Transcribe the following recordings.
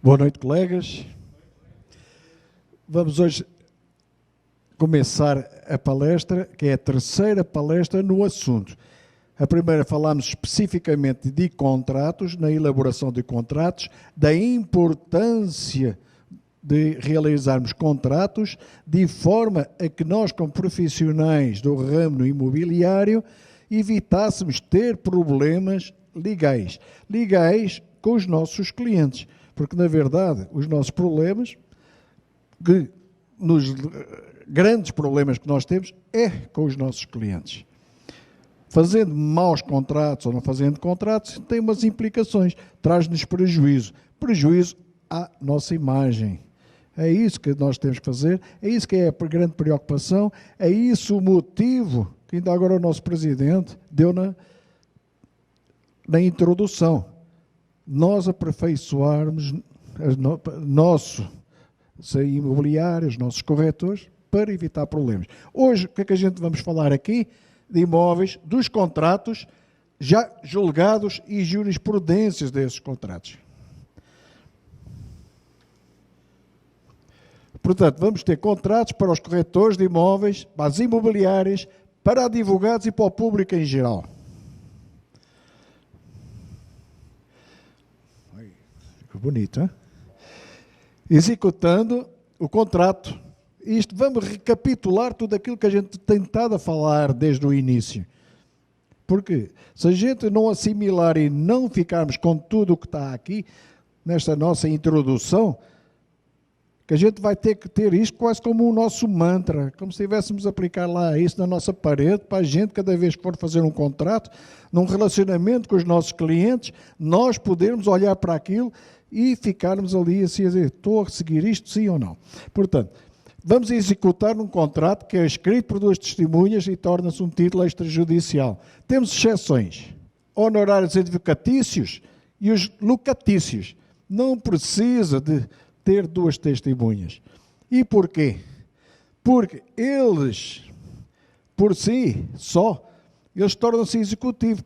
Boa noite, colegas. Vamos hoje começar a palestra, que é a terceira palestra no assunto. A primeira falámos especificamente de contratos, na elaboração de contratos, da importância de realizarmos contratos, de forma a que nós, como profissionais do ramo imobiliário, evitássemos ter problemas legais com os nossos clientes. Porque, na verdade, os nossos problemas, grandes problemas que nós temos, é com os nossos clientes. Fazendo maus contratos ou não fazendo contratos, tem umas implicações, traz-nos prejuízo. Prejuízo à nossa imagem. É isso que nós temos que fazer, é isso que é a grande preocupação, é isso o motivo que ainda agora o nosso Presidente deu na introdução. Nós aperfeiçoarmos nossos imobiliários, nossos corretores, para evitar problemas. Hoje, o que é que a gente vamos falar aqui? De imóveis, dos contratos já julgados e jurisprudências desses contratos. Portanto, vamos ter contratos para os corretores de imóveis, para as imobiliárias, para advogados e para o público em geral. Ficou bonito, hein? Executando o contrato. Isto, vamos recapitular tudo aquilo que a gente tem estado a falar desde o início. Porque se a gente não assimilar e não ficarmos com tudo o que está aqui, nesta nossa introdução, que a gente vai ter que ter isto quase como o nosso mantra, como se estivéssemos a aplicar lá isso na nossa parede, para a gente, cada vez que for fazer um contrato, num relacionamento com os nossos clientes, nós podermos olhar para aquilo e ficarmos ali assim a dizer, estou a seguir isto, sim ou não. Portanto, vamos executar um contrato que é escrito por duas testemunhas e torna-se um título extrajudicial. Temos exceções, honorários advocatícios e os locatícios. Não precisa de ter duas testemunhas. E porquê? Porque eles, por si, só, eles tornam-se executivos,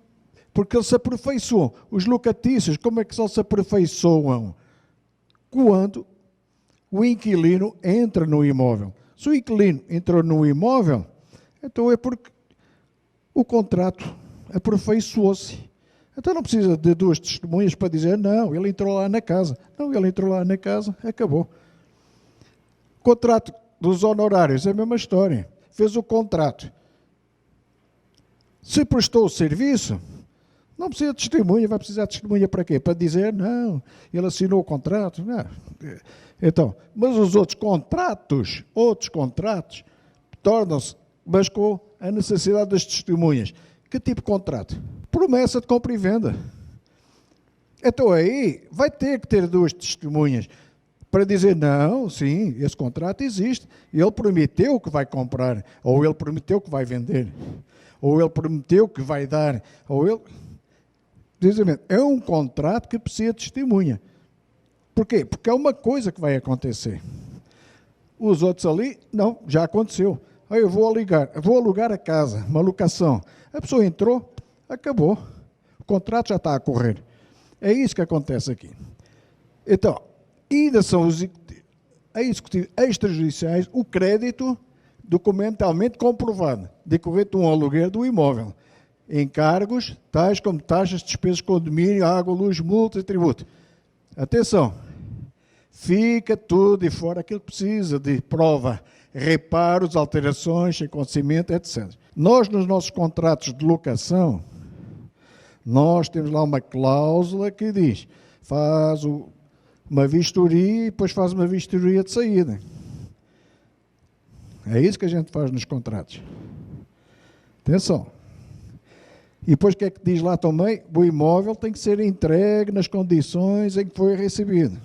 porque eles se aperfeiçoam. Os locatícios, como é que só se aperfeiçoam? Quando o inquilino entra no imóvel. Se o inquilino entrou no imóvel, então é porque o contrato aperfeiçoou-se. Então não precisa de duas testemunhas para dizer, não, ele entrou lá na casa. Não, ele entrou lá na casa, acabou. O contrato dos honorários é a mesma história. Fez o contrato. Se prestou o serviço, não precisa de testemunha. Vai precisar de testemunha para quê? Para dizer, não, ele assinou o contrato. Não. Então, mas os outros contratos, tornam-se, mas com a necessidade das testemunhas. Que tipo de contrato? Promessa de compra e venda. Então aí vai ter que ter duas testemunhas para dizer, não, sim, esse contrato existe. Ele prometeu que vai comprar, ou ele prometeu que vai vender, ou ele prometeu que vai dar, ou ele... É um contrato que precisa de testemunha. Por quê? Porque é uma coisa que vai acontecer. Os outros ali, não, já aconteceu. Aí eu vou alugar a casa, uma locação. A pessoa entrou, acabou. O contrato já está a correr. É isso que acontece aqui. Então, ainda são os executivos extrajudiciais o crédito documentalmente comprovado, decorrente de um aluguer do imóvel. Encargos, tais como taxas, despesas de condomínio, água, luz, multa e tributo. Atenção, fica tudo de fora aquilo que precisa de prova, reparos, alterações, acontecimento, etc. Nós, nos nossos contratos de locação, nós temos lá uma cláusula que diz, faz uma vistoria e depois faz uma vistoria de saída. É isso que a gente faz nos contratos. Atenção. E depois o que é que diz lá também? O imóvel tem que ser entregue nas condições em que foi recebido.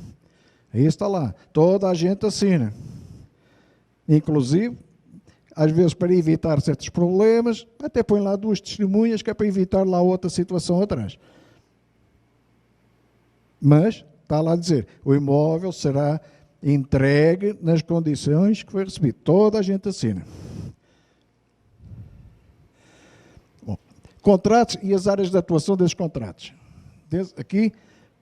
Aí está lá. Toda a gente assina. Inclusive, às vezes para evitar certos problemas, até põe lá duas testemunhas que é para evitar lá outra situação atrás. Mas está lá a dizer, o imóvel será entregue nas condições que foi recebido. Toda a gente assina. Contratos e as áreas de atuação desses contratos. Aqui,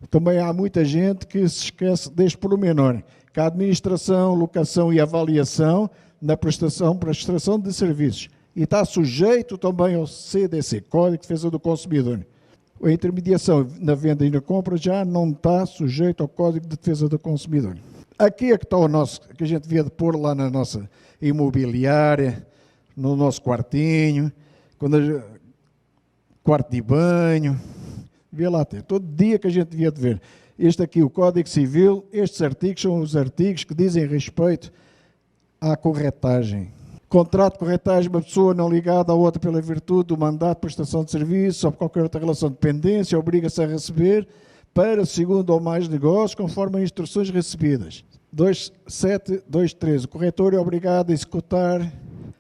Também há muita gente que se esquece deste pormenor, que a administração, locação e avaliação na prestação de serviços. E está sujeito também ao CDC, Código de Defesa do Consumidor. A intermediação na venda e na compra já não está sujeito ao Código de Defesa do Consumidor. Aqui é que está o nosso, que a gente devia de pôr lá na nossa imobiliária, no nosso quartinho, quarto de banho, devia lá ter. Todo dia que a gente devia de ver. Este aqui, o Código Civil, estes artigos são os artigos que dizem respeito à corretagem. Contrato de corretagem, uma pessoa não ligada a outra pela virtude do mandato de prestação de serviço ou por qualquer outra relação de dependência, obriga-se a receber para segundo ou mais negócios, conforme as instruções recebidas. 2.7.2.13. O corretor é obrigado a executar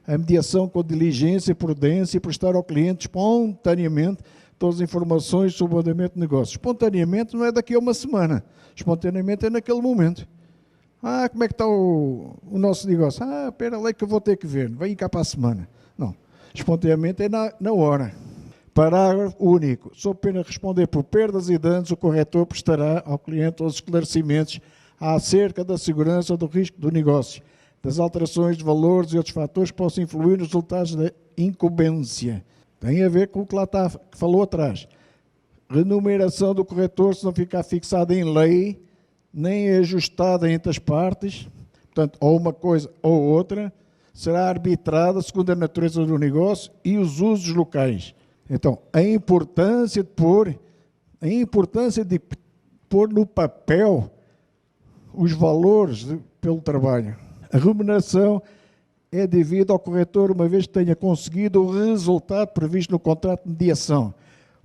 a mediação com diligência, prudência e prestar ao cliente espontaneamente todas as informações sobre o andamento do negócio. Espontaneamente não é daqui a uma semana. Espontaneamente é naquele momento. Como é que está o nosso negócio? Espera lá que eu vou ter que ver. Vem cá para a semana. Não. Espontaneamente é na hora. Parágrafo único. Sob pena de responder por perdas e danos, o corretor prestará ao cliente os esclarecimentos acerca da segurança ou do risco do negócio, das alterações de valores e outros fatores que possam influir nos resultados da incumbência. Tem a ver com o que lá está, que falou atrás. Remuneração do corretor, se não ficar fixada em lei, nem ajustada entre as partes, portanto, ou uma coisa ou outra, será arbitrada segundo a natureza do negócio e os usos locais. Então, a importância de pôr no papel os valores pelo trabalho. A remuneração é devida ao corretor uma vez que tenha conseguido o resultado previsto no contrato de mediação,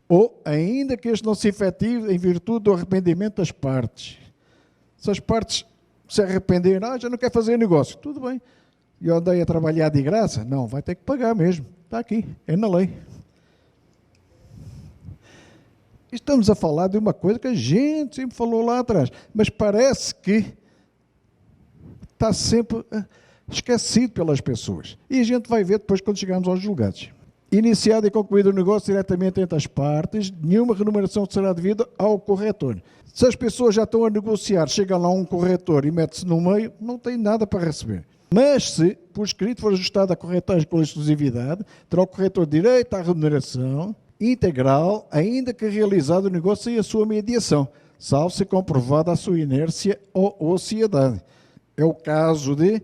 ou ainda que este não se efetive em virtude do arrependimento das partes. Se as partes se arrependerem, já não quer fazer negócio, tudo bem. Eu andei a trabalhar de graça? Não, vai ter que pagar mesmo. Está aqui, é na lei. Estamos a falar de uma coisa que a gente sempre falou lá atrás, mas parece que está sempre esquecido pelas pessoas. E a gente vai ver depois quando chegarmos aos julgados. Iniciado e concluído o negócio diretamente entre as partes, nenhuma remuneração será devida ao corretor. Se as pessoas já estão a negociar, chega lá um corretor e mete-se no meio, não tem nada para receber. Mas se, por escrito, for ajustada a corretagem com exclusividade, terá o corretor direito à remuneração integral, ainda que realizado o negócio sem a sua mediação, salvo se comprovada a sua inércia ou ociosidade. É o caso de,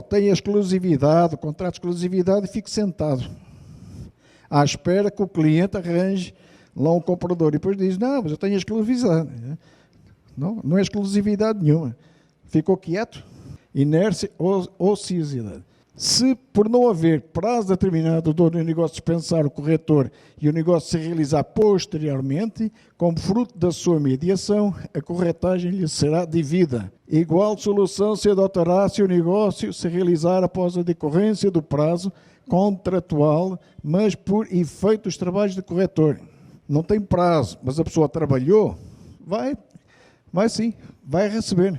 tem a exclusividade, o contrato de exclusividade e fique sentado, à espera que o cliente arranje lá um comprador. E depois diz, não, mas eu tenho exclusividade. Não é exclusividade nenhuma. Ficou quieto, inércia ou ociosidade. Se, por não haver prazo determinado, o dono do negócio dispensar o corretor e o negócio se realizar posteriormente, como fruto da sua mediação, a corretagem lhe será devida. Igual solução se adotará se o negócio se realizar após a decorrência do prazo contratual, mas por efeito dos trabalhos de corretor. Não tem prazo, mas a pessoa trabalhou, vai sim, vai receber.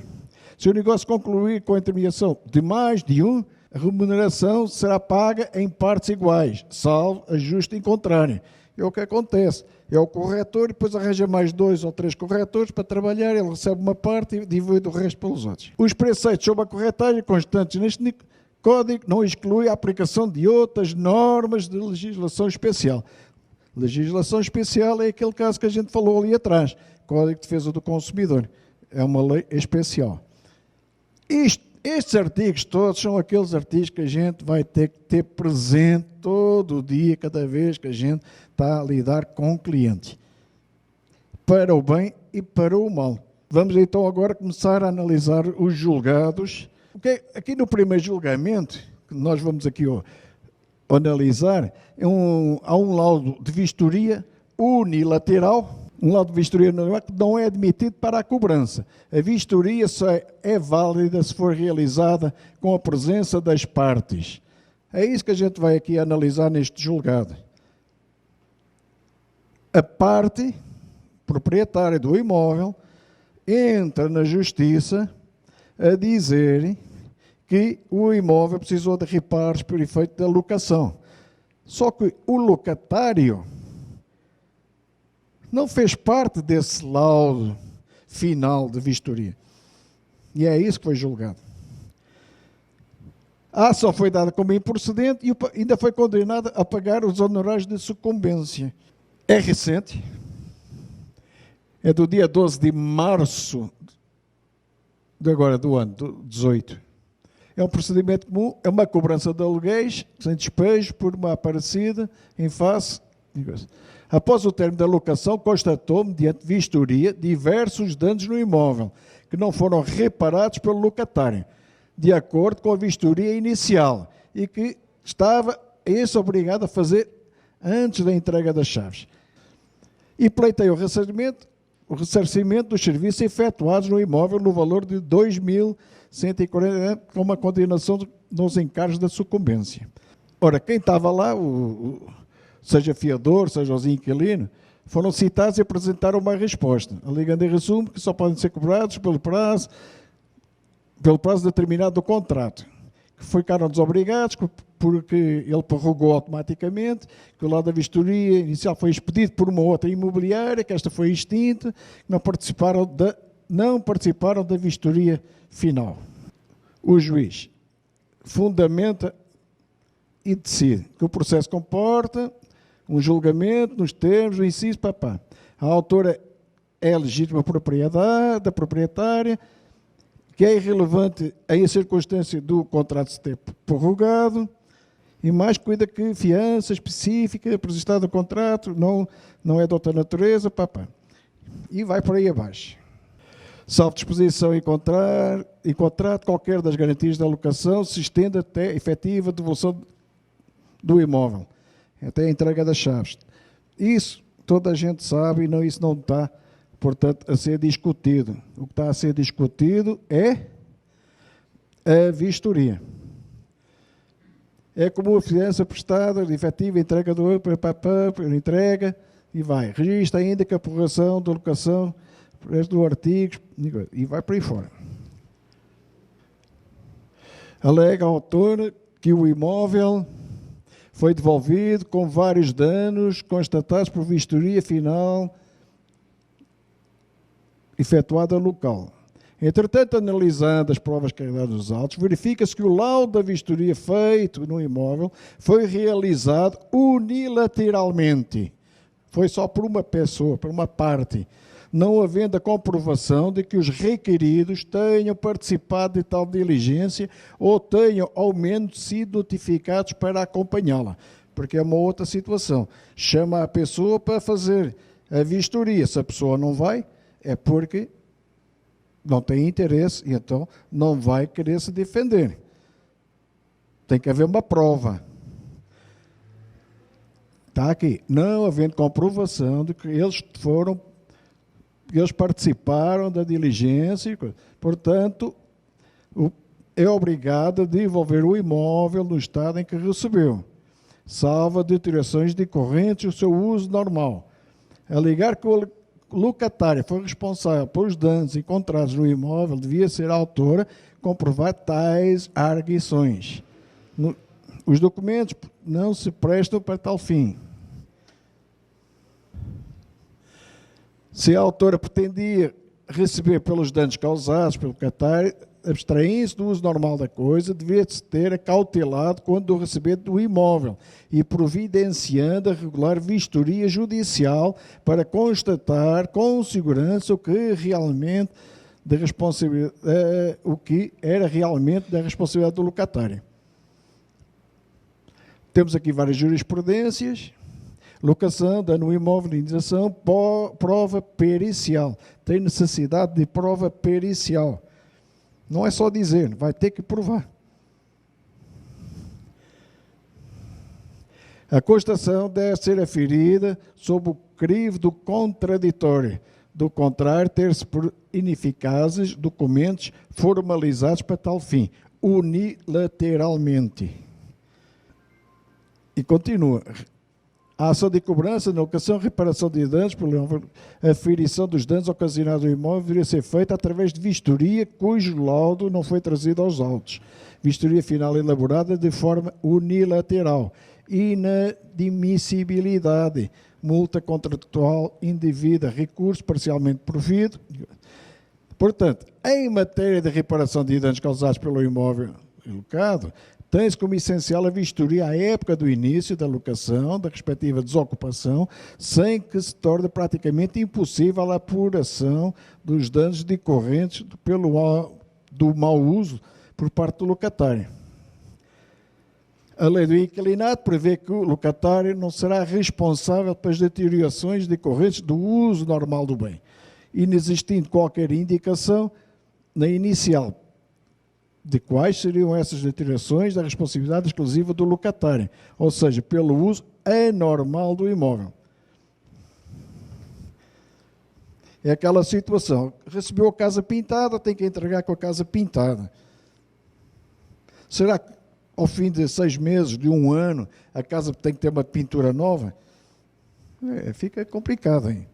Se o negócio concluir com a intermediação de mais de um, a remuneração será paga em partes iguais, salvo ajuste em contrário. É o que acontece. É o corretor, depois arranja mais 2 ou 3 corretores para trabalhar, ele recebe uma parte e divide o resto pelos outros. Os preceitos sobre a corretagem constantes neste Código não exclui a aplicação de outras normas de legislação especial. Legislação especial é aquele caso que a gente falou ali atrás, Código de Defesa do Consumidor. É uma lei especial. Estes artigos todos são aqueles artigos que a gente vai ter que ter presente todo dia, cada vez que a gente está a lidar com o cliente, para o bem e para o mal. Vamos então agora começar a analisar os julgados. Aqui no primeiro julgamento, que nós vamos aqui analisar, há um laudo de vistoria unilateral, um laudo de vistoria que não é admitido para a cobrança. A vistoria só é válida se for realizada com a presença das partes. É isso que a gente vai aqui analisar neste julgado. A parte proprietária do imóvel entra na justiça a dizer que o imóvel precisou de reparos por efeito da locação. Só que o locatário não fez parte desse laudo final de vistoria. E é isso que foi julgado. A ação foi dada como improcedente e ainda foi condenada a pagar os honorários de sucumbência. É recente. É do dia 12 de março do ano 18. É um procedimento comum, é uma cobrança de aluguéis sem despejo por uma aparecida em face. Após o término da locação, constatou, mediante vistoria, diversos danos no imóvel que não foram reparados pelo locatário, de acordo com a vistoria inicial, e que estava esse obrigado a fazer antes da entrega das chaves. E pleiteia o ressarcimento dos serviços efetuados no imóvel no valor de 2.140, com uma condenação nos encargos da sucumbência. Ora, quem estava lá, seja fiador, seja os inquilinos, foram citados e apresentaram uma resposta, alegando em resumo que só podem ser cobrados pelo prazo determinado do contrato, que ficaram desobrigados porque ele prorrogou automaticamente, que o laudo da vistoria inicial foi expedido por uma outra imobiliária, que esta foi extinta, que não participaram da vistoria final. O juiz fundamenta e decide que o processo comporta um julgamento nos termos do inciso papá. A autora é legítima propriedade da proprietária, que é irrelevante em circunstância do contrato se ter prorrogado, e mais cuida que fiança específica precisada do contrato não é de outra natureza, papá. E vai por aí abaixo. Salvo disposição em contrato, qualquer das garantias da locação se estende até a efetiva devolução do imóvel, até a entrega das chaves. Isso toda a gente sabe e isso não está, portanto, a ser discutido. O que está a ser discutido é a vistoria. É como a fiança prestada, efetiva, entrega do entrega e vai. Registra ainda que a prorrogação da locação do artigo e vai por aí fora. Alega a autora que o imóvel foi devolvido com vários danos constatados por vistoria final efetuada no local. Entretanto, analisando as provas carregadas nos autos, verifica-se que o laudo da vistoria feito no imóvel foi realizado unilateralmente. Foi só por uma pessoa, por uma parte, não havendo a comprovação de que os requeridos tenham participado de tal diligência ou tenham, ao menos, sido notificados para acompanhá-la. Porque é uma outra situação. Chama a pessoa para fazer a vistoria. Se a pessoa não vai, é porque não tem interesse e então não vai querer se defender. Tem que haver uma prova. Está aqui. Não havendo comprovação de que eles participaram da diligência, portanto, é obrigado a devolver o imóvel no estado em que recebeu, salvo deteriorações decorrentes do seu uso normal. Alegar que o locatária foi responsável pelos danos encontrados no imóvel, devia ser a autora comprovar tais arguições. Os documentos não se prestam para tal fim. Se a autora pretendia receber pelos danos causados pelo locatário, abstraindo-se do uso normal da coisa, devia-se ter acautelado quando do recebimento do imóvel e providenciando a regular vistoria judicial para constatar com segurança o que era realmente da responsabilidade do locatário. Temos aqui várias jurisprudências. Locação, dano imóvel, indenização, prova pericial. Tem necessidade de prova pericial. Não é só dizer, vai ter que provar. A constatação deve ser aferida sob o crivo do contraditório. Do contrário, ter-se por ineficazes documentos formalizados para tal fim, unilateralmente. E continua. A ação de cobrança, na locação, reparação de danos, por aferição dos danos ocasionados ao imóvel, deveria ser feita através de vistoria, cujo laudo não foi trazido aos autos. Vistoria final elaborada de forma unilateral. Inadmissibilidade multa contratual indevida, recurso parcialmente provido. Portanto, em matéria de reparação de danos causados pelo imóvel locado, tem-se como essencial a vistoria à época do início da locação, da respectiva desocupação, sem que se torne praticamente impossível a apuração dos danos decorrentes do mau uso por parte do locatário. A lei do inquilinato prevê que o locatário não será responsável pelas deteriorações decorrentes do uso normal do bem, inexistindo qualquer indicação na inicial de quais seriam essas deteriorações da responsabilidade exclusiva do locatário, ou seja, pelo uso anormal do imóvel. É aquela situação, recebeu a casa pintada, tem que entregar com a casa pintada. Será que ao fim de 6 meses, de 1 ano, a casa tem que ter uma pintura nova? Fica complicado, hein?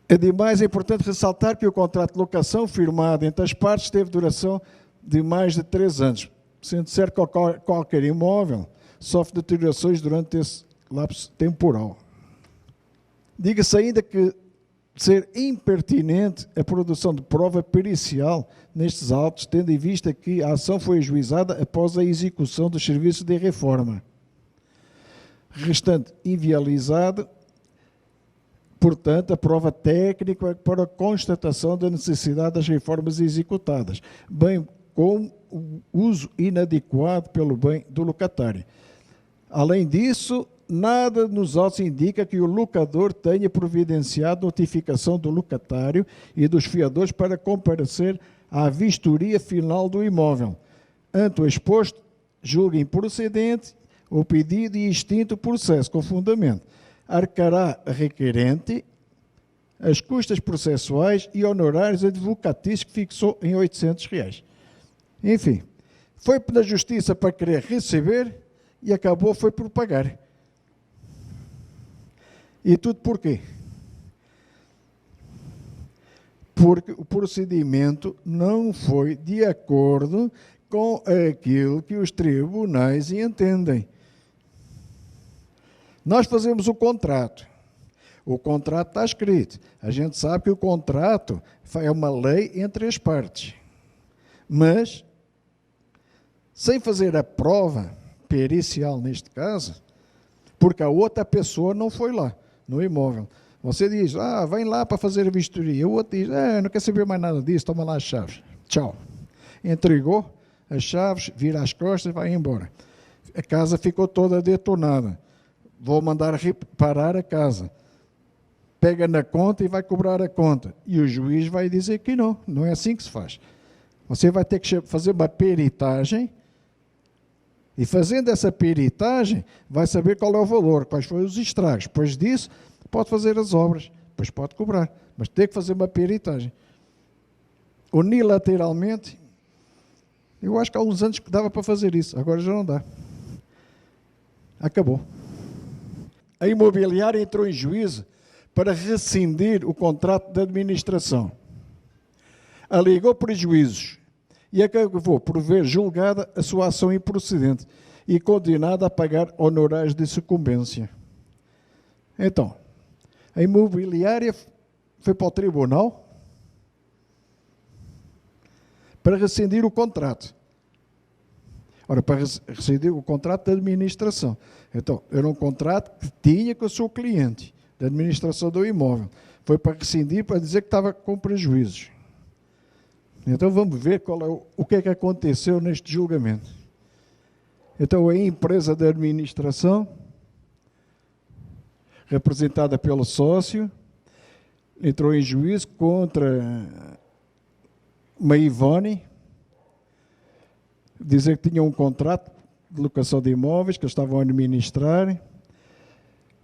Ademais, é importante ressaltar que o contrato de locação firmado entre as partes teve duração de mais de 3 anos, sendo certo que qualquer imóvel sofre deteriorações durante esse lapso temporal. Diga-se ainda que ser impertinente a produção de prova pericial nestes autos, tendo em vista que a ação foi ajuizada após a execução dos serviços de reforma, restante inviabilizado, portanto, a prova técnica para a constatação da necessidade das reformas executadas, bem como o uso inadequado pelo bem do locatário. Além disso, nada nos autos indica que o locador tenha providenciado notificação do locatário e dos fiadores para comparecer à vistoria final do imóvel. Ante o exposto, julga improcedente o pedido e extinto o processo com fundamento. Arcará a requerente as custas processuais e honorários advocatícios que fixou em R$800. Enfim, foi na justiça para querer receber e acabou foi por pagar. E tudo por quê? Porque o procedimento não foi de acordo com aquilo que os tribunais entendem. Nós fazemos o contrato está escrito, a gente sabe que o contrato é uma lei entre as partes, mas, sem fazer a prova pericial neste caso, porque a outra pessoa não foi lá, no imóvel. Você diz, vem lá para fazer a vistoria, o outro diz, não quer saber mais nada disso, toma lá as chaves, tchau. Entregou as chaves, vira as costas, vai embora. A casa ficou toda detonada. Vou mandar reparar a casa. Pega na conta e vai cobrar a conta. E o juiz vai dizer que não é assim que se faz. Você vai ter que fazer uma peritagem e, fazendo essa peritagem, vai saber qual é o valor, quais foram os estragos. Depois disso, pode fazer as obras, depois pode cobrar. Mas tem que fazer uma peritagem. Unilateralmente, eu acho que há uns anos que dava para fazer isso, agora já não dá. Acabou. A imobiliária entrou em juízo para rescindir o contrato de administração. Alegou prejuízos e acabou por ver julgada a sua ação improcedente e condenada a pagar honorários de sucumbência. Então, a imobiliária foi para o tribunal para rescindir o contrato. Ora, para rescindir o contrato de administração. Então, era um contrato que tinha com o seu cliente, da administração do imóvel. Foi para rescindir, para dizer que estava com prejuízos. Então, vamos ver o que é que aconteceu neste julgamento. Então, a empresa de administração, representada pelo sócio, entrou em juízo contra uma Ivone, dizer que tinha um contrato de locação de imóveis que eles estavam a administrar,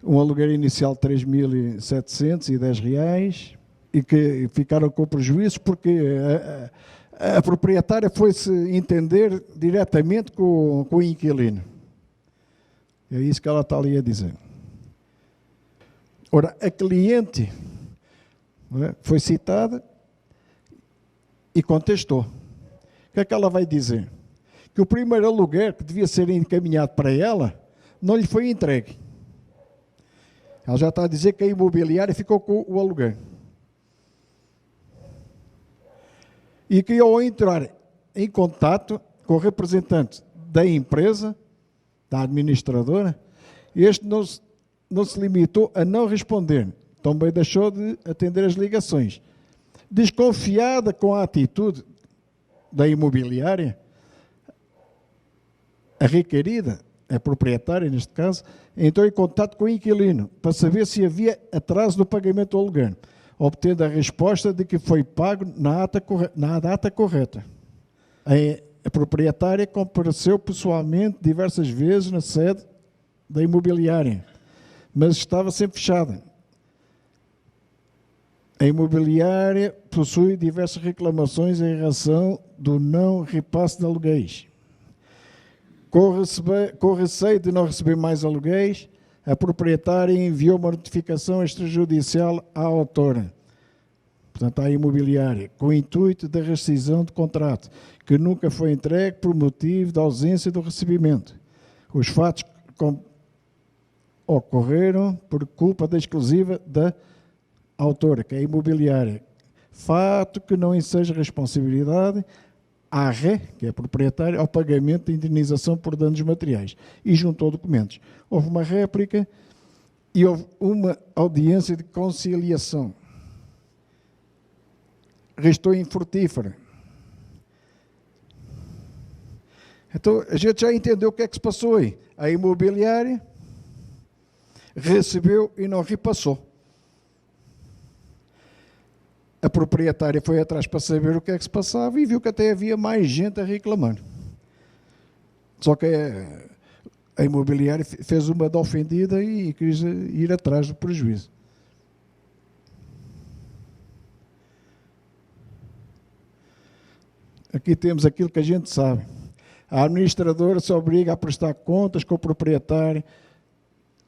um aluguer inicial de R$3.710 e que ficaram com prejuízo porque a proprietária foi-se entender diretamente com o inquilino. É isso que ela está ali a dizer. Ora, a cliente foi citada e contestou. O que é que ela vai dizer? Que o primeiro aluguer que devia ser encaminhado para ela não lhe foi entregue. Ela já está a dizer que a imobiliária ficou com o aluguer. E que ao entrar em contato com o representante da empresa, da administradora, este não se limitou a não responder, também deixou de atender as ligações. Desconfiada com a atitude da imobiliária, a requerida, a proprietária neste caso, entrou em contato com o inquilino para saber se havia atraso no pagamento do aluguer, obtendo a resposta de que foi pago na data correta. A proprietária compareceu pessoalmente diversas vezes na sede da imobiliária, mas estava sempre fechada. A imobiliária possui diversas reclamações em razão do não repasse de aluguéis. Com receio de não receber mais aluguéis, a proprietária enviou uma notificação extrajudicial à autora, portanto à imobiliária, com o intuito da rescisão de contrato, que nunca foi entregue por motivo da ausência do recebimento. Os fatos ocorreram por culpa da exclusiva da autora, que é a imobiliária. Fato que não enseja responsabilidade à RE, que é a proprietária, ao pagamento de indenização por danos materiais. E juntou documentos. Houve uma réplica e houve uma audiência de conciliação. Restou infrutífera. Então, a gente já entendeu o que é que se passou aí. A imobiliária recebeu e não repassou. A proprietária foi atrás para saber o que é que se passava e viu que até havia mais gente a reclamar. Só que a imobiliária fez uma de ofendida e quis ir atrás do prejuízo. Aqui temos aquilo que a gente sabe. A administradora se obriga a prestar contas com o proprietário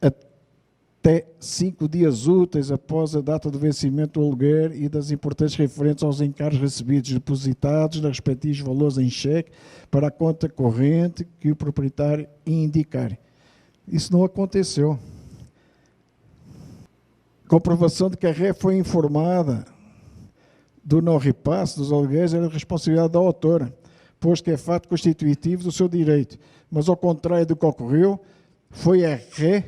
até 5 dias úteis após a data do vencimento do aluguer e das importâncias referentes aos encargos recebidos depositados nos respectivos valores em cheque para a conta corrente que o proprietário indicar. Isso não aconteceu. Comprovação de que a RE foi informada do não repasse dos aluguéis era responsabilidade da autora, posto que é fato constitutivo do seu direito. Mas, ao contrário do que ocorreu, foi a RE,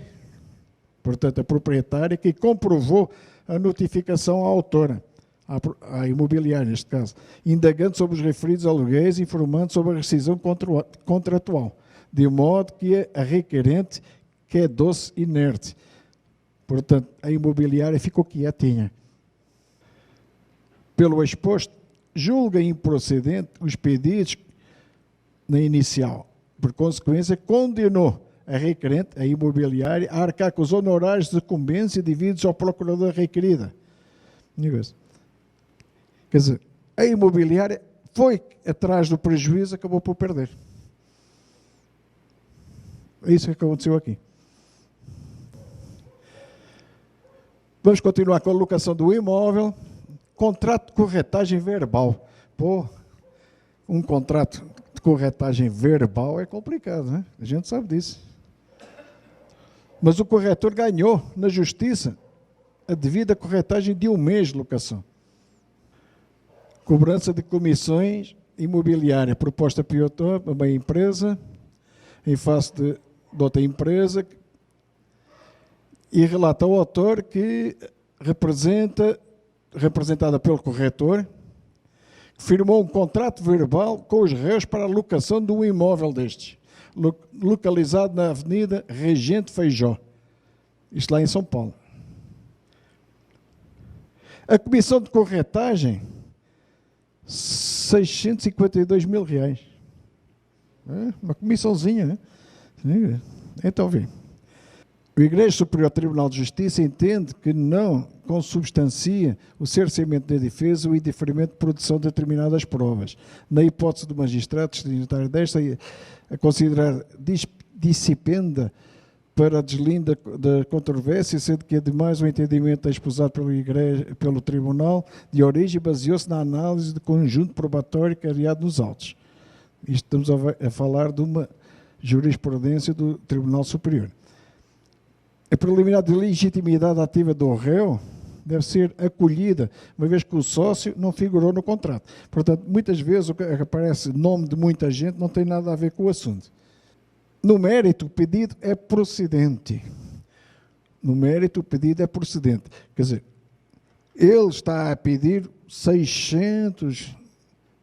portanto, a proprietária, que comprovou a notificação à autora, à imobiliária, neste caso, indagando sobre os referidos aluguéis, informando sobre a rescisão contratual, de modo que a requerente, que é doce inerte. Portanto, a imobiliária ficou quietinha. Pelo exposto, julga improcedente os pedidos na inicial. Por consequência, condenou a requerente, a imobiliária, a arcar com os honorários de incumbência devidos ao procurador requerida. Quer dizer, a imobiliária foi atrás do prejuízo e acabou por perder. É isso que aconteceu aqui. Vamos continuar com a locação do imóvel. Contrato de corretagem verbal. Pô, um contrato de corretagem verbal é complicado, né? A gente sabe disso. Mas o corretor ganhou na justiça a devida corretagem de 1 mês de locação. Cobrança de comissões imobiliárias proposta por uma empresa, em face de outra empresa, e relata ao autor que representada pelo corretor, firmou um contrato verbal com os réus para a locação de um imóvel destes, localizado na Avenida Regente Feijó, isto lá em São Paulo. A comissão de corretagem, R$652 mil. Uma comissãozinha, né? Então, vê. O Igreja Superior Tribunal de Justiça entende que não consubstancia o cerceamento da defesa o indeferimento de produção de determinadas provas. Na hipótese do magistrado destinatário desta, a considerar dissipenda para a deslinda da controvérsia, sendo que, ademais, o entendimento exposado pelo Tribunal de origem baseou-se na análise do conjunto probatório criado nos autos. Isto estamos a falar de uma jurisprudência do Tribunal Superior. A preliminar de legitimidade ativa do réu deve ser acolhida, uma vez que o sócio não figurou no contrato. Portanto, muitas vezes o que aparece nome de muita gente não tem nada a ver com o assunto. No mérito, o pedido é procedente. No mérito, o pedido é procedente. Quer dizer, ele está a pedir 600,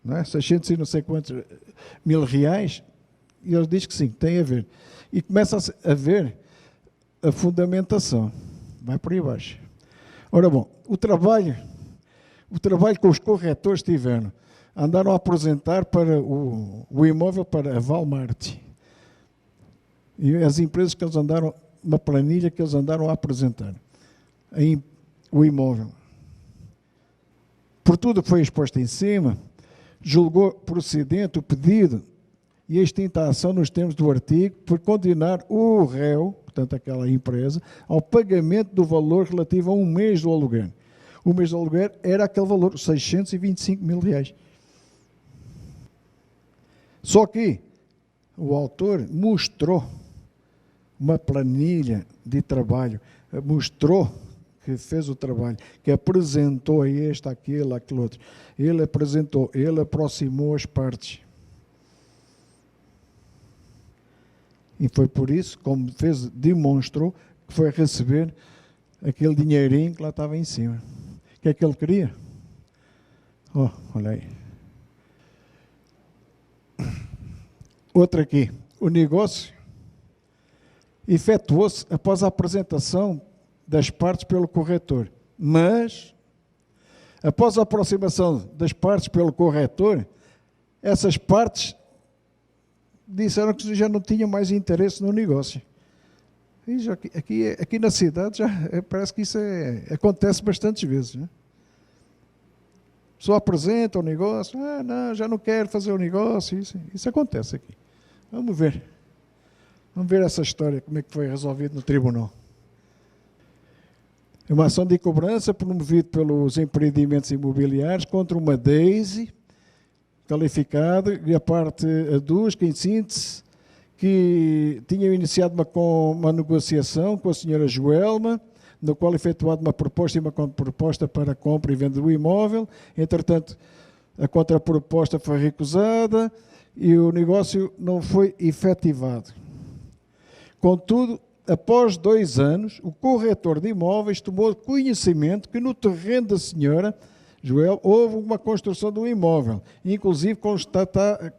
não é? 600 e não sei quantos mil reais, e ele diz que sim, tem a ver. E começa a ver a fundamentação. Vai por aí baixo. Ora bom, o trabalho que os corretores tiveram, andaram a apresentar para o imóvel para a Walmart. E as empresas que eles andaram, uma planilha que eles andaram a apresentar. O imóvel. Por tudo que foi exposto em cima, julgou procedente o pedido e extinta a ação nos termos do artigo por condenar o réu, portanto aquela empresa, ao pagamento do valor relativo a um mês do aluguer. O mês do aluguer era aquele valor, 625 mil reais. Só que o autor mostrou uma planilha de trabalho, mostrou que fez o trabalho, que apresentou a este, aquele, aquele outro. Ele apresentou, ele aproximou as partes. E foi por isso, como fez, demonstrou que foi receber aquele dinheirinho que lá estava em cima. O que é que ele queria? Oh, olha aí. Outra aqui. O negócio efetuou-se após a apresentação das partes pelo corretor. Mas, após a aproximação das partes pelo corretor, essas partes disseram que já não tinham mais interesse no negócio. E já, aqui na cidade já parece que isso acontece bastantes vezes. Né? A pessoa apresenta o negócio, não, já não quero fazer o negócio, isso acontece aqui. Vamos ver essa história, como é que foi resolvido no tribunal. É uma ação de cobrança promovida pelos empreendimentos imobiliários contra uma Daisy, qualificada, e a parte aduz, que em síntese, que tinham iniciado uma negociação com a senhora Joelma, no qual efetuado uma proposta e uma contraproposta para a compra e venda do imóvel. Entretanto, a contraproposta foi recusada e o negócio não foi efetivado. Contudo, após 2 anos, o corretor de imóveis tomou conhecimento que no terreno da senhora Joel houve uma construção do imóvel, inclusive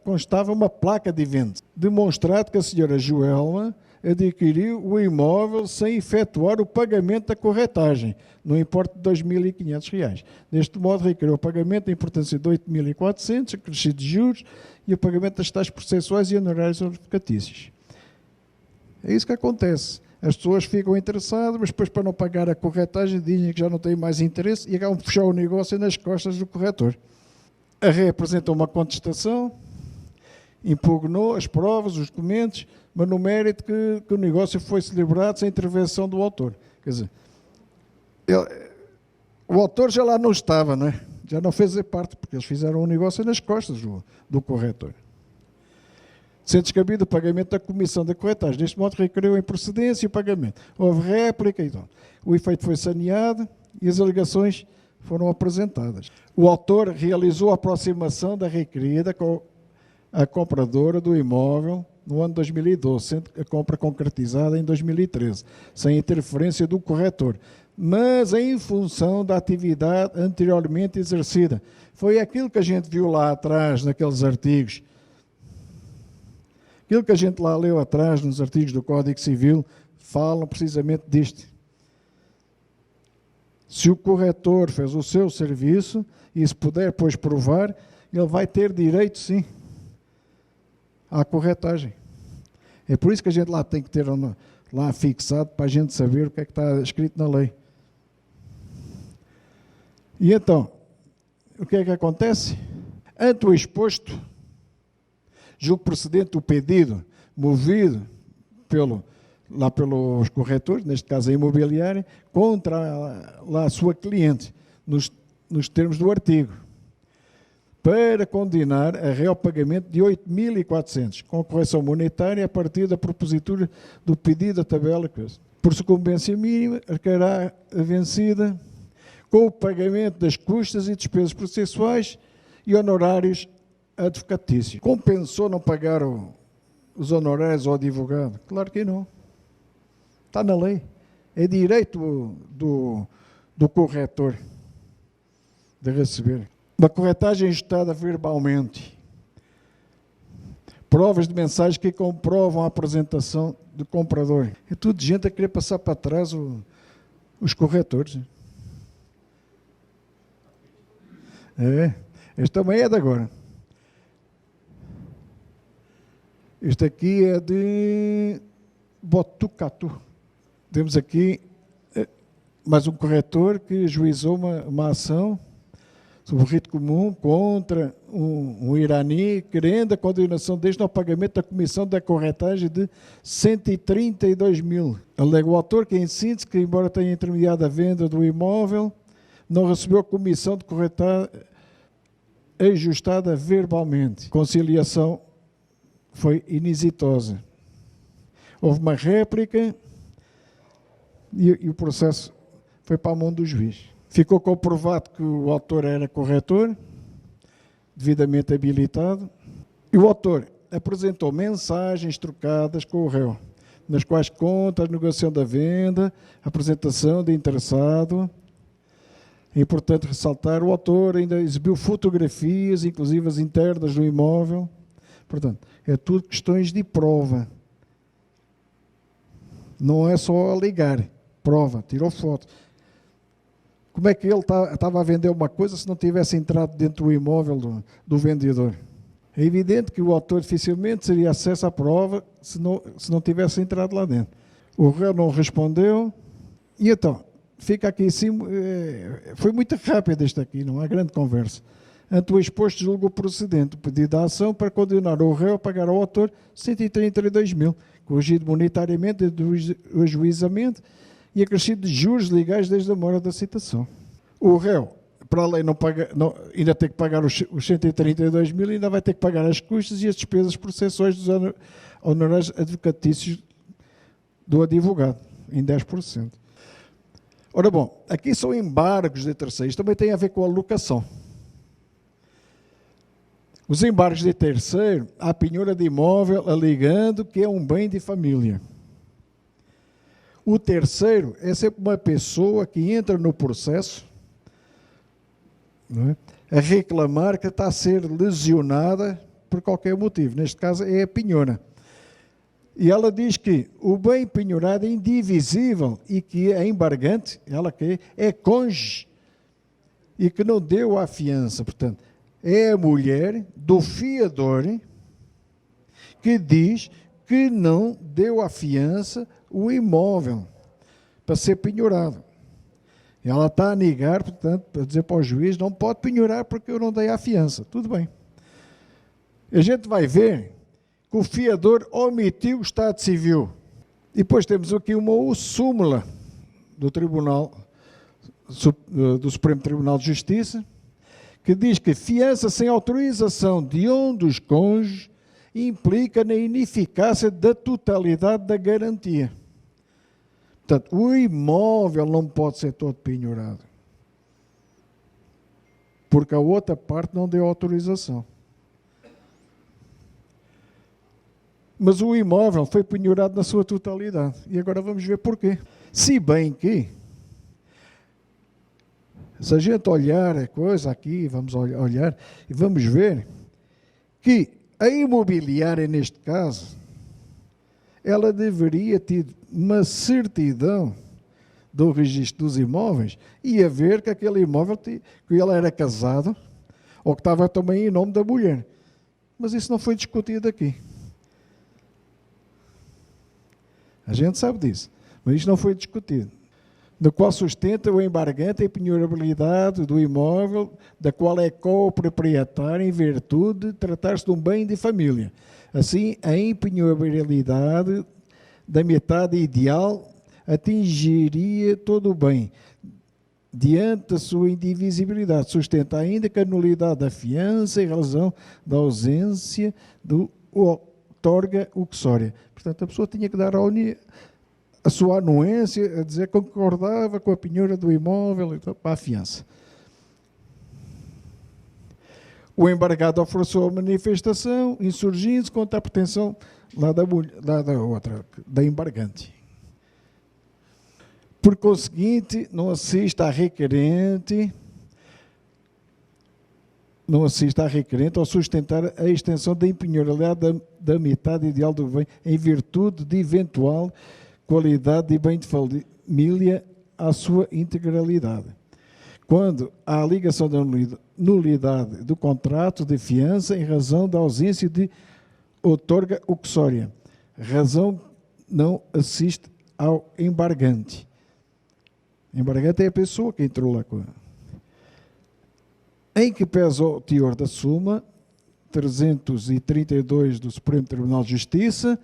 constava uma placa de venda, demonstrado que a senhora Joelma adquiriu o imóvel sem efetuar o pagamento da corretagem, no importe de R$2.500. Deste modo, requeriu o pagamento da importância de R$8.400, acrescido de juros, e o pagamento das taxas processuais e honorários advocatícios. É isso que acontece. As pessoas ficam interessadas, mas depois, para não pagar a corretagem, dizem que já não têm mais interesse e acabam de fechar o negócio nas costas do corretor. A RE apresentou uma contestação, impugnou as provas, os documentos, mas no mérito que o negócio foi celebrado sem intervenção do autor. Quer dizer, o autor já lá não estava, não é? Já não fez parte, porque eles fizeram o negócio nas costas do corretor. Sendo descabido o pagamento da comissão da corretagem. Deste modo, requeriu em procedência o pagamento. Houve réplica e tal. O efeito foi saneado e as alegações foram apresentadas. O autor realizou a aproximação da requerida com a compradora do imóvel no ano 2012, sendo a compra concretizada em 2013, sem interferência do corretor, mas em função da atividade anteriormente exercida. Foi aquilo que a gente viu lá atrás, naqueles artigos. Aquilo que a gente lá leu atrás, nos artigos do Código Civil, falam precisamente disto. Se o corretor fez o seu serviço, e se puder, pois, provar, ele vai ter direito, sim, à corretagem. É por isso que a gente lá tem que ter lá fixado, para a gente saber o que é que está escrito na lei. E então, o que é que acontece? Ante o exposto, julgo procedente o pedido movido pelos corretores, neste caso a imobiliária, contra a sua cliente, nos termos do artigo. para condenar a réu pagamento de 8.400, com correção monetária a partir da propositura do pedido da tabela, por sucumbência mínima, arcará a vencida com o pagamento das custas e despesas processuais e honorários advocatícios. Compensou não pagar os honorários ao advogado? Claro que não. Está na lei. É direito do corretor de receber. Uma corretagem ajustada verbalmente. Provas de mensagens que comprovam a apresentação do comprador. É tudo gente a querer passar para trás os corretores. Este também é de agora. Este aqui é de Botucatu. Temos aqui mais um corretor que ajuizou uma ação sobre o rito comum contra um irani, querendo a condenação deste ao pagamento da comissão da corretagem de 132 mil. Alega o autor que, em síntese, que embora tenha intermediado a venda do imóvel, não recebeu a comissão de corretagem ajustada verbalmente. Conciliação foi inexitosa. Houve uma réplica e o processo foi para a mão do juiz. Ficou comprovado que o autor era corretor, devidamente habilitado, e o autor apresentou mensagens trocadas com o réu, nas quais conta a negociação da venda, a apresentação de interessado. É importante ressaltar, o autor ainda exibiu fotografias, inclusive as internas do imóvel. Portanto, é tudo questões de prova. Não é só alegar, prova, tirou foto. Como é que ele estava a vender uma coisa se não tivesse entrado dentro do imóvel do vendedor? É evidente que o autor dificilmente teria acesso à prova se não tivesse entrado lá dentro. O réu não respondeu, e então, fica aqui em cima, foi muito rápido isto aqui, não há grande conversa. Ante o exposto, julgou procedente o pedido de ação para condenar o réu a pagar ao autor 132 mil, corrigido monetariamente do ajuizamento e acrescido de juros legais desde a mora da citação. O réu, para a lei, ainda tem que pagar os 132 mil e ainda vai ter que pagar as custas e as despesas processuais dos honorários advocatícios do advogado, em 10%. Ora bom, aqui são embargos de terceiros, também tem a ver com a locação. Os embargos de terceiro, a penhora de imóvel alegando que é um bem de família. O terceiro é sempre uma pessoa que entra no processo, não é, a reclamar que está a ser lesionada por qualquer motivo. Neste caso é a penhora. E ela diz que o bem penhorado é indivisível e que é embargante, ela que é cônjuge e que não deu a fiança. Portanto, é a mulher do fiador que diz que não deu a fiança o imóvel para ser penhorado. Ela está a negar, portanto, para dizer para o juiz, não pode penhorar porque eu não dei a fiança. Tudo bem. A gente vai ver que o fiador omitiu o estado civil. E depois temos aqui uma súmula do do Supremo Tribunal de Justiça, que diz que fiança sem autorização de um dos cônjuges implica na ineficácia da totalidade da garantia. Portanto, o imóvel não pode ser todo penhorado, porque a outra parte não deu autorização. Mas o imóvel foi penhorado na sua totalidade. E agora vamos ver porquê. Se bem que, se a gente olhar a coisa aqui, vamos olhar e vamos ver que a imobiliária, neste caso, ela deveria ter uma certidão do registro dos imóveis e a ver que aquele imóvel, que ele era casado ou que estava também em nome da mulher. Mas isso não foi discutido aqui. A gente sabe disso, mas isto não foi discutido. No qual sustenta o embargante a penhorabilidade do imóvel, da qual é co-proprietário em virtude de tratar-se de um bem de família. Assim, a impenhorabilidade da metade ideal atingiria todo o bem, diante da sua indivisibilidade, sustenta ainda que a nulidade da fiança em razão da ausência do outorga uxória. Portanto, a pessoa tinha que dar a sua anuência, a dizer que concordava com a penhora do imóvel para a fiança. O embargado ofereceu a manifestação, insurgindo-se contra a pretensão da embargante. Por conseguinte, não assista a requerente ao sustentar a extensão da impenhorabilidade da metade ideal do bem em virtude de eventual qualidade de bem de família à sua integralidade. Quando há ligação da nulidade do contrato de fiança em razão da ausência de outorga uxória, razão não assiste ao embargante. Embargante é a pessoa que entrou lá com ela. Em que pesa o teor da súmula 332 do Supremo Tribunal de Justiça,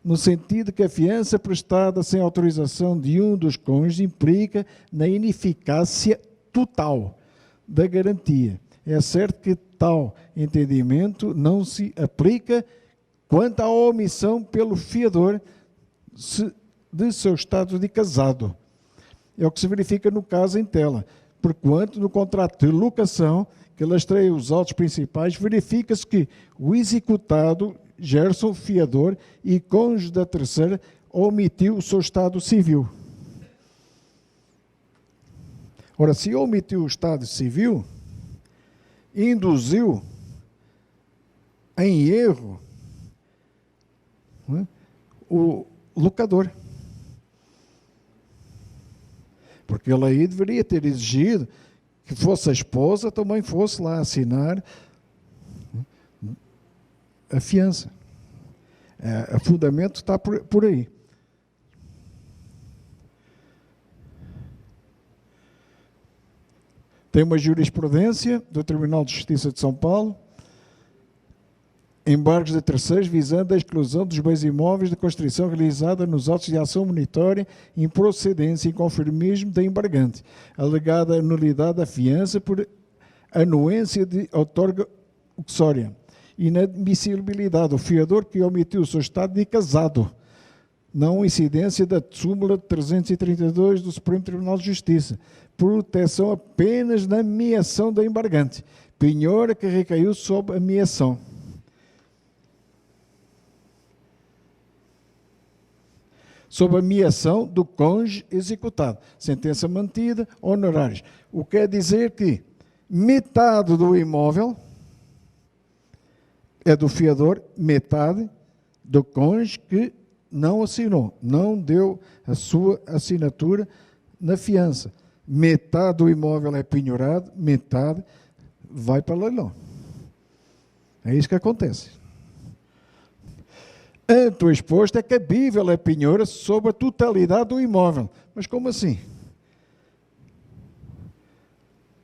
no sentido que a fiança prestada sem autorização de um dos cônjuges implica na ineficácia total da garantia. É certo que tal entendimento não se aplica quanto à omissão pelo fiador de seu estado de casado. É o que se verifica no caso em tela, porquanto no contrato de locação, que lastreia os autos principais, verifica-se que o executado, Gerson, fiador e cônjuge da terceira, omitiu o seu estado civil. Ora, se omitiu o estado civil, induziu em erro, né, o locador. Porque ele aí deveria ter exigido que fosse a esposa, também fosse lá assinar a fiança. O fundamento está por aí. Tem uma jurisprudência do Tribunal de Justiça de São Paulo, embargos de terceiros visando a exclusão dos bens imóveis de construção realizada nos autos de ação monitória, improcedência e inconformismo da embargante, alegada nulidade da fiança por anuência de outorga uxória, inadmissibilidade do fiador que omitiu o seu estado de casado, não incidência da súmula 332 do Supremo Tribunal de Justiça, proteção apenas na meação da embargante, penhora que recaiu sob a meação. Sob a meação do cônjuge executado. Sentença mantida, honorários. O que quer dizer que metade do imóvel é do fiador, metade do cônjuge que não assinou, não deu a sua assinatura na fiança. Metade do imóvel é penhorado, metade vai para leilão. É isso que acontece. Ante o exposto, é cabível a penhora sobre a totalidade do imóvel. Mas como assim?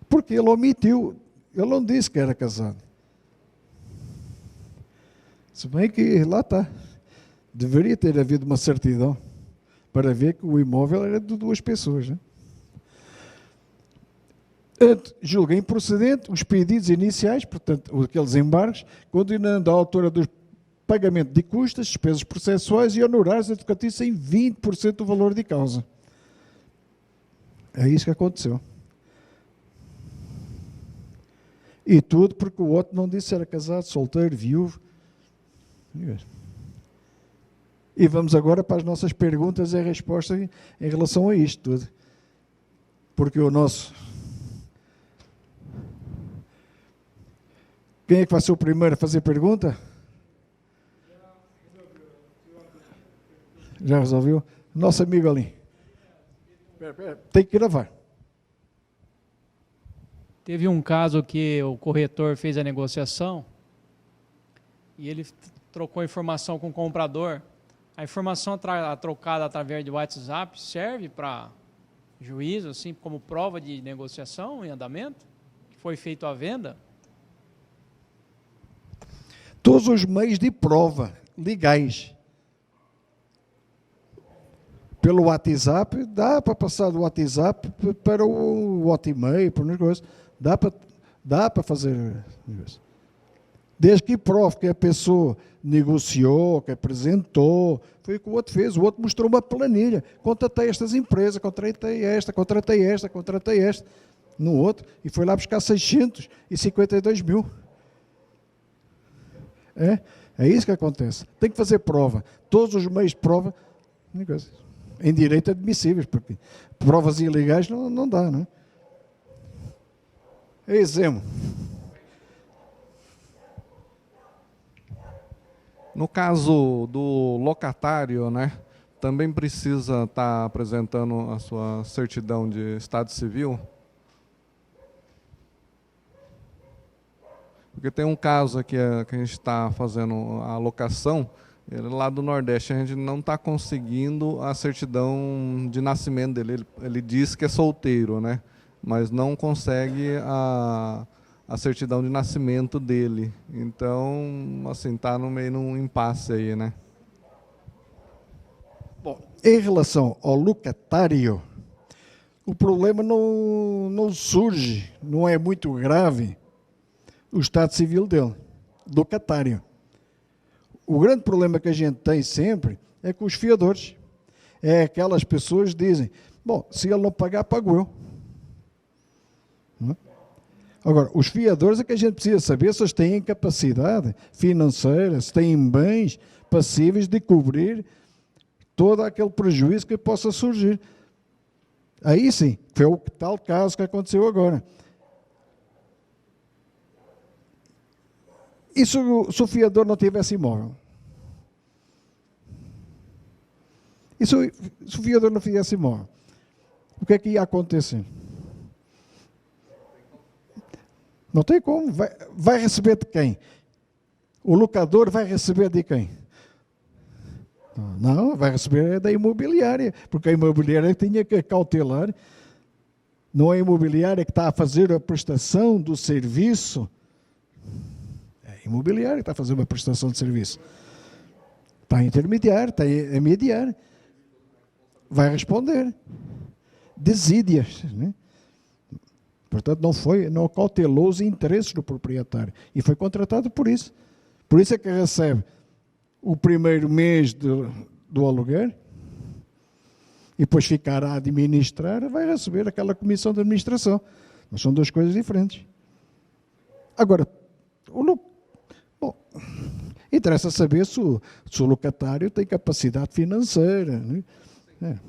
Porque ele omitiu, ele não disse que era casado. Se bem que lá está. Deveria ter havido uma certidão para ver que o imóvel era de duas pessoas. Né? Julga improcedente os pedidos iniciais, portanto, aqueles embargos, condenando a autora dos pagamento de custas, despesas processuais e honorários advocatícios em 20% do valor de causa. É isso que aconteceu. E tudo porque o outro não disse se era casado, solteiro, viúvo. E vamos agora para as nossas perguntas e respostas em relação a isto tudo. Porque o nosso... Quem é que vai ser o primeiro a fazer pergunta? Já resolveu? Nosso amigo ali. Tem que gravar. Teve um caso que o corretor fez a negociação e ele trocou informação com o comprador. A informação trocada através de WhatsApp serve para juízo, assim, como prova de negociação em andamento? Que foi feito a venda? Todos os meios de prova legais. pelo WhatsApp, dá para passar do WhatsApp para o Hotmail, por umas coisas. Dá para fazer isso. Desde que prove que a pessoa negociou, que apresentou, foi o que o outro fez. O outro mostrou uma planilha. Contratei estas empresas, contratei esta, no outro, e foi lá buscar 652 mil. É isso que acontece. Tem que fazer prova. Todos os meios de prova, em direito admissíveis, porque provas ilegais não dá, não é? Exemplo. No caso do locatário, né, também precisa estar apresentando a sua certidão de estado civil? Porque tem um caso aqui que a gente está fazendo a locação, lá do Nordeste, a gente não está conseguindo a certidão de nascimento dele. Ele diz que é solteiro, né, mas não consegue a certidão de nascimento dele. Então, assim, está no meio num impasse aí, né? Bom, em relação ao locatário, o problema não surge, não é muito grave o estado civil dele, locatário. O grande problema que a gente tem sempre é com os fiadores. É aquelas pessoas que dizem, bom, se ele não pagar, pago eu. Não é? Agora, os fiadores é que a gente precisa saber se eles têm capacidade financeira, se têm bens passíveis de cobrir todo aquele prejuízo que possa surgir. Aí sim, foi o tal caso que aconteceu agora. E se o fiador não tivesse imóvel? E se o fiador não fizesse imóvel? O que é que ia acontecer? Não tem como. Vai receber de quem? O locador vai receber de quem? Não, vai receber da imobiliária, porque a imobiliária tinha que cautelar. Não é a imobiliária que está a fazer a prestação do serviço. É a imobiliária que está a fazer uma prestação de serviço. Está a intermediar, está a mediar. Vai responder. Desídias, né? Portanto, não cautelou os interesses do proprietário. E foi contratado por isso. Por isso é que recebe o primeiro mês do aluguer e depois ficará a administrar, vai receber aquela comissão de administração. Mas são duas coisas diferentes. Agora, interessa saber se o locatário tem capacidade financeira. Né?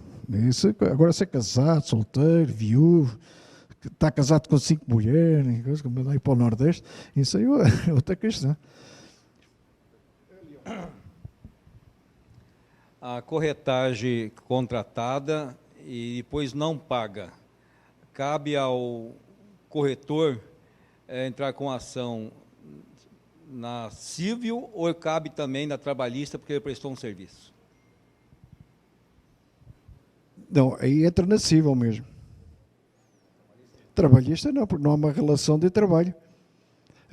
Agora, se é casado, solteiro, viúvo, está casado com 5 mulheres, como ir para o Nordeste, isso aí é outra questão. A corretagem contratada e depois não paga, cabe ao corretor entrar com ação na civil ou cabe também na trabalhista porque ele prestou um serviço? Não, aí entra na civil mesmo. Trabalhista não, porque não há uma relação de trabalho.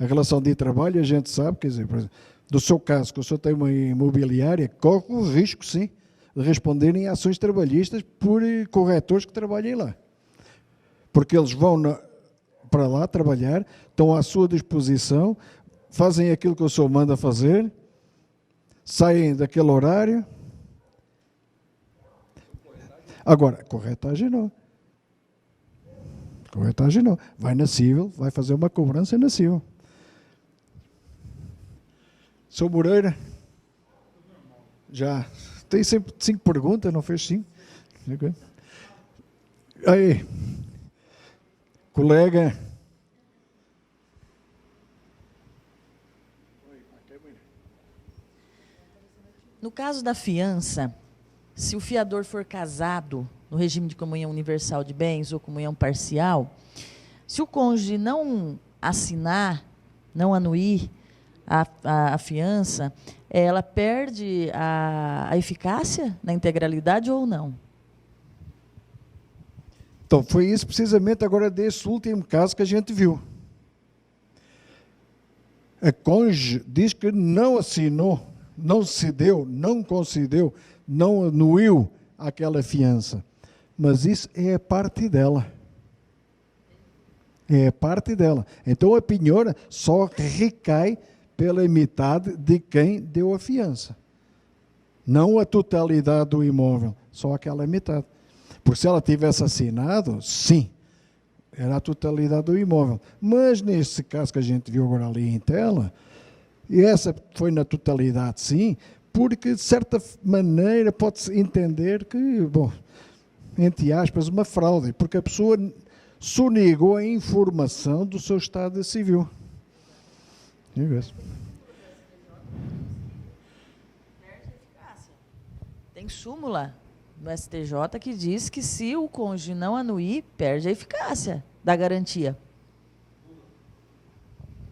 A relação de trabalho a gente sabe, quer dizer, por exemplo, do seu caso, que o senhor tem uma imobiliária, corre o risco, sim, de responderem a ações trabalhistas por corretores que trabalhem lá. Porque eles vão para lá trabalhar, estão à sua disposição, fazem aquilo que o senhor manda fazer, saem daquele horário. Agora, corretagem não. Corretagem não. Vai na civil, vai fazer uma cobrança na civil. Sr. Moreira, já tem sempre 5 perguntas, não fez 5? Aí, colega. No caso da fiança, se o fiador for casado no regime de comunhão universal de bens ou comunhão parcial, se o cônjuge não assinar, não anuir a fiança, ela perde a eficácia na integralidade ou não? Então, foi isso precisamente agora desse último caso que a gente viu. A cônjuge diz que não assinou, não cedeu, não concedeu, não anuiu àquela fiança. Mas isso é a parte dela. É a parte dela. Então a penhora só recai pela metade de quem deu a fiança. Não a totalidade do imóvel, só aquela metade. Porque se ela tivesse assinado, sim, era a totalidade do imóvel. Mas neste caso que a gente viu agora ali em tela, e essa foi na totalidade, sim, porque de certa maneira pode-se entender que, bom, entre aspas, uma fraude, porque a pessoa sonegou a informação do seu estado civil. Tem súmula no STJ que diz que se o cônjuge não anuir, perde a eficácia da garantia.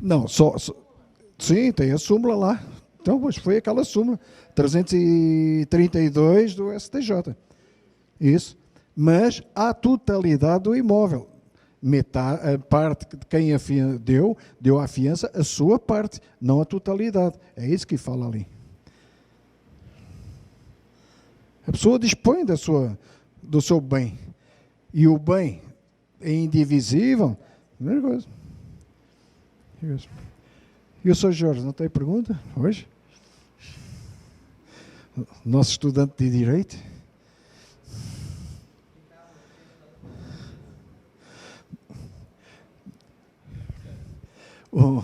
Não, sim, tem a súmula lá. Então, pois foi aquela súmula, 332 do STJ. Isso. Mas a totalidade do imóvel. Metade, a parte de quem deu a fiança, a sua parte, não a totalidade. É isso que fala ali. A pessoa dispõe do seu bem. E o bem é indivisível. Primeira coisa. E o Sr. Jorge, não tem pergunta hoje? Nosso estudante de Direito? Oh.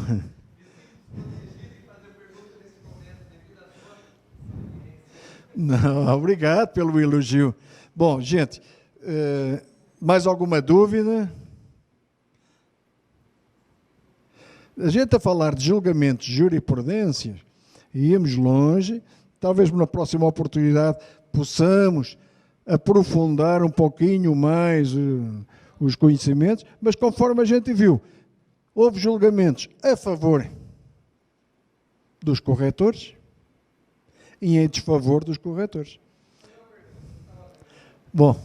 Não, obrigado pelo elogio. Bom, gente, mais alguma dúvida? A gente a falar de julgamentos, jurisprudências, íamos longe, talvez na próxima oportunidade possamos aprofundar um pouquinho mais os conhecimentos, mas conforme a gente viu, houve julgamentos a favor dos corretores e em desfavor dos corretores. Bom,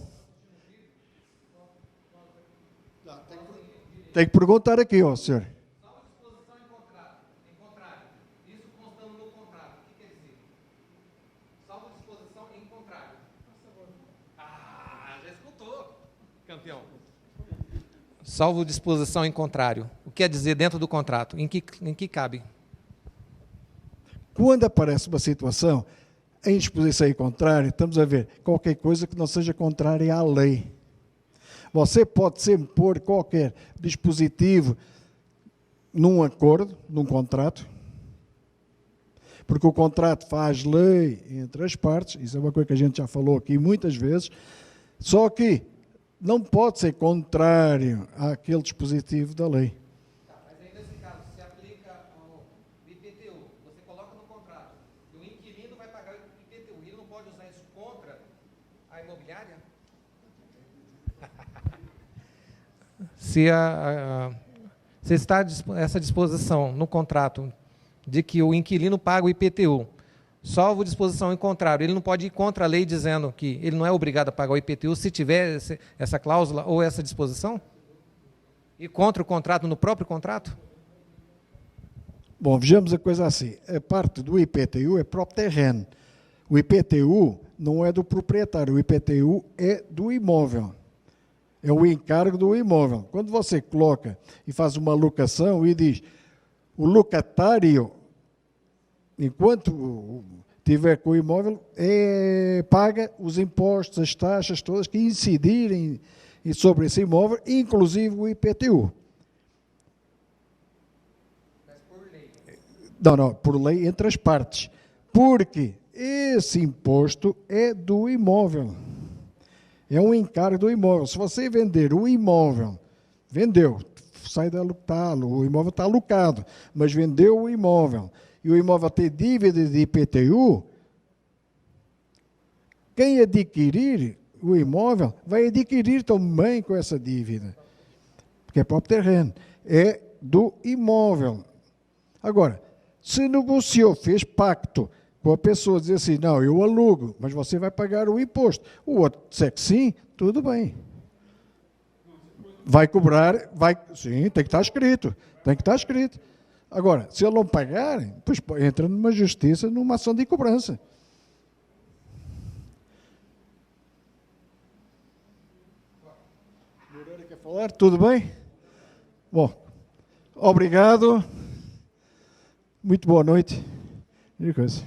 tem que perguntar aqui, ó, senhor. Salvo disposição em contrário. O que quer dizer dentro do contrato? Em que cabe? Quando aparece uma situação em disposição em contrário, estamos a ver qualquer coisa que não seja contrária à lei. Você pode sempre pôr qualquer dispositivo num acordo, num contrato, porque o contrato faz lei entre as partes, isso é uma coisa que a gente já falou aqui muitas vezes, só que não pode ser contrário àquele dispositivo da lei. Tá, mas aí nesse caso, se aplica ao IPTU, você coloca no contrato, e o inquilino vai pagar o IPTU, e ele não pode usar isso contra a imobiliária? Se está essa disposição no contrato de que o inquilino paga o IPTU, salvo disposição em contrário, ele não pode ir contra a lei dizendo que ele não é obrigado a pagar o IPTU se tiver essa cláusula ou essa disposição? E contra o contrato no próprio contrato? Bom, vejamos a coisa assim. A parte do IPTU é próprio terreno. O IPTU não é do proprietário, o IPTU é do imóvel. É o encargo do imóvel. Quando você coloca e faz uma locação e diz o locatário, enquanto tiver com o imóvel, paga os impostos, as taxas todas que incidirem sobre esse imóvel, inclusive o IPTU. Mas por lei? Não, por lei entre as partes. Porque esse imposto é do imóvel. É um encargo do imóvel. Se você vender o imóvel, vendeu, sai da o imóvel está alocado, mas vendeu o imóvel, e o imóvel tem dívida de IPTU, quem adquirir o imóvel vai adquirir também com essa dívida, porque é próprio terreno, é do imóvel. Agora, se negociou, fez pacto com a pessoa, dizer assim, não, eu alugo, mas você vai pagar o imposto. O outro disser que sim, tudo bem. Vai cobrar, sim, tem que estar escrito, Agora, se ele não pagar, pois entra numa justiça, numa ação de cobrança. falar? Tudo bem? Bom, obrigado. Muito boa noite. E coisa.